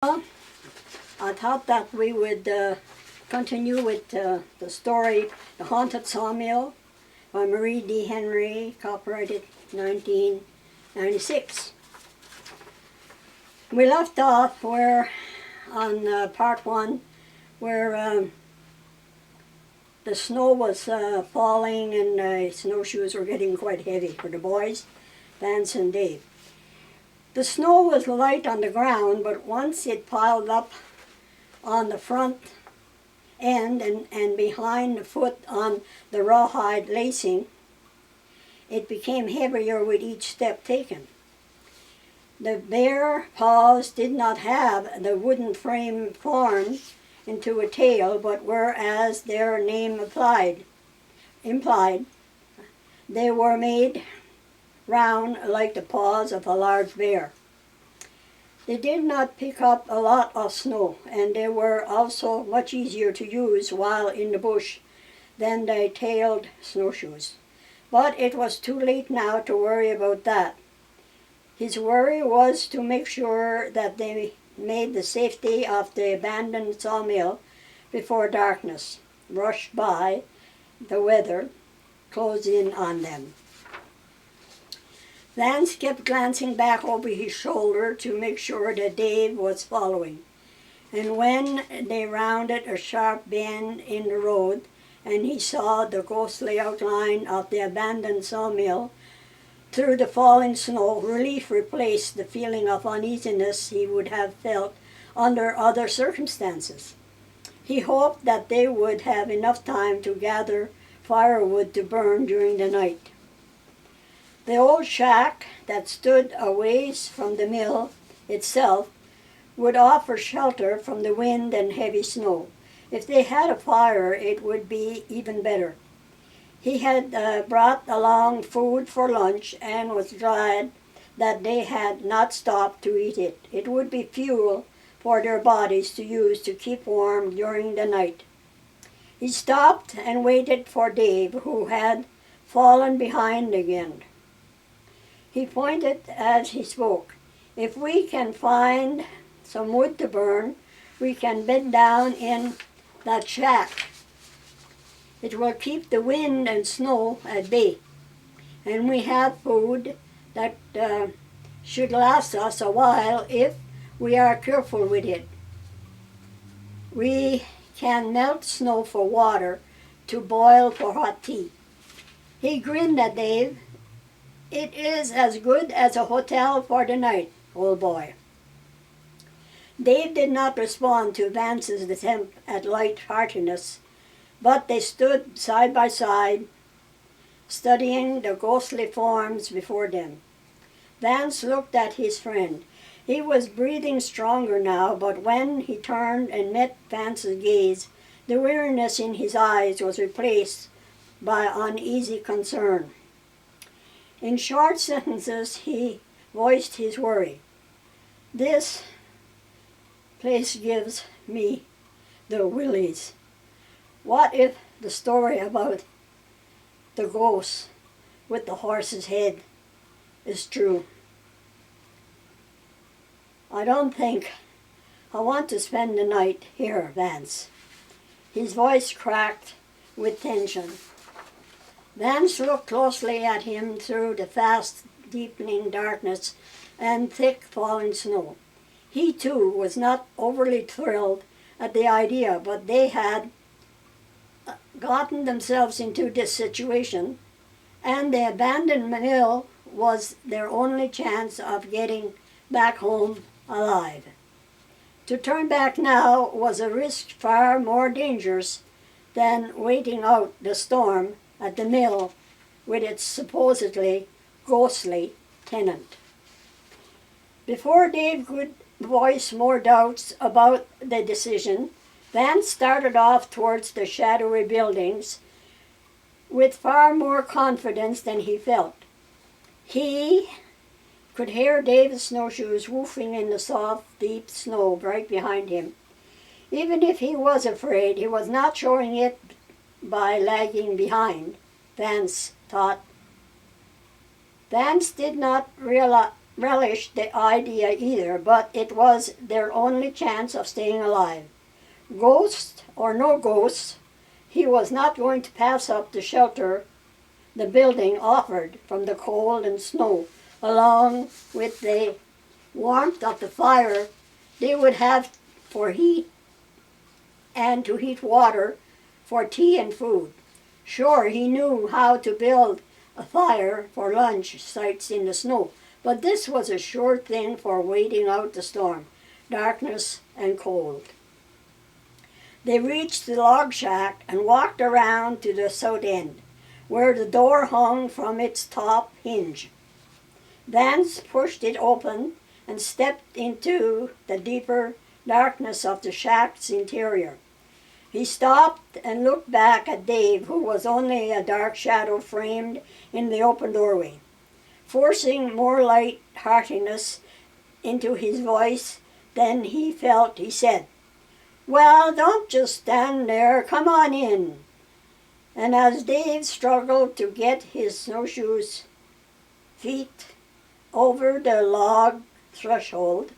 I thought that we would continue with the story, The Haunted Sawmill by Marie D. Henry, copyrighted 1996. We left off where, on part one, where the snow was falling and snowshoes were getting quite heavy for the boys, Vance and Dave. The snow was light on the ground, but once it piled up on the front end and behind the foot on the rawhide lacing, it became heavier with each step taken. The bare paws did not have the wooden frame formed into a tail, but were, as their name implied, they were made round like the paws of a large bear. They did not pick up a lot of snow, and they were also much easier to use while in the bush than the tailed snowshoes. But it was too late now to worry about that. His worry was to make sure that they made the safety of the abandoned sawmill before darkness rushed by, the weather closed in on them. Vance kept glancing back over his shoulder to make sure that Dave was following. And when they rounded a sharp bend in the road and he saw the ghostly outline of the abandoned sawmill through the falling snow, relief replaced the feeling of uneasiness he would have felt under other circumstances. He hoped that they would have enough time to gather firewood to burn during the night. The old shack that stood a ways from the mill itself would offer shelter from the wind and heavy snow. If they had a fire, it would be even better. He had brought along food for lunch and was glad that they had not stopped to eat it. It would be fuel for their bodies to use to keep warm during the night. He stopped and waited for Dave, who had fallen behind again. He pointed as he spoke. If we can find some wood to burn, we can bed down in that shack. It will keep the wind and snow at bay. And we have food that should last us a while if we are careful with it. We can melt snow for water to boil for hot tea. He grinned at Dave. It is as good as a hotel for the night, old boy. Dave did not respond to Vance's attempt at light-heartedness, but they stood side by side, studying the ghostly forms before them. Vance looked at his friend. He was breathing stronger now, but when he turned and met Vance's gaze, the weariness in his eyes was replaced by uneasy concern. In short sentences, he voiced his worry. This place gives me the willies. What if the story about the ghost with the horse's head is true? I don't think I want to spend the night here, Vance. His voice cracked with tension. Vance looked closely at him through the fast deepening darkness and thick falling snow. He too was not overly thrilled at the idea, but they had gotten themselves into this situation, and the abandoned mill was their only chance of getting back home alive. To turn back now was a risk far more dangerous than waiting out the storm at the mill with its supposedly ghostly tenant. Before Dave could voice more doubts about the decision, Vance started off towards the shadowy buildings with far more confidence than he felt. He could hear Dave's snowshoes woofing in the soft, deep snow right behind him. Even if he was afraid, he was not showing it by lagging behind, Vance thought. Vance did not relish the idea either, but it was their only chance of staying alive. Ghosts or no ghosts, he was not going to pass up the shelter the building offered from the cold and snow, along with the warmth of the fire they would have for heat and to heat water for tea and food. Sure, he knew how to build a fire for lunch sites in the snow, but this was a sure thing for waiting out the storm, darkness and cold. They reached the log shack and walked around to the south end, where the door hung from its top hinge. Vance pushed it open and stepped into the deeper darkness of the shack's interior. He stopped and looked back at Dave, who was only a dark shadow framed in the open doorway. Forcing more light-heartedness into his voice than he felt, he said, "Well, don't just stand there. Come on in." And as Dave struggled to get his snowshoes feet over the log threshold,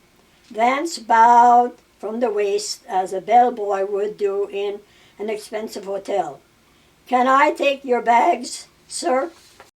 Vance bowed from the waist as a bellboy would do in an expensive hotel. "Can I take your bags, sir?"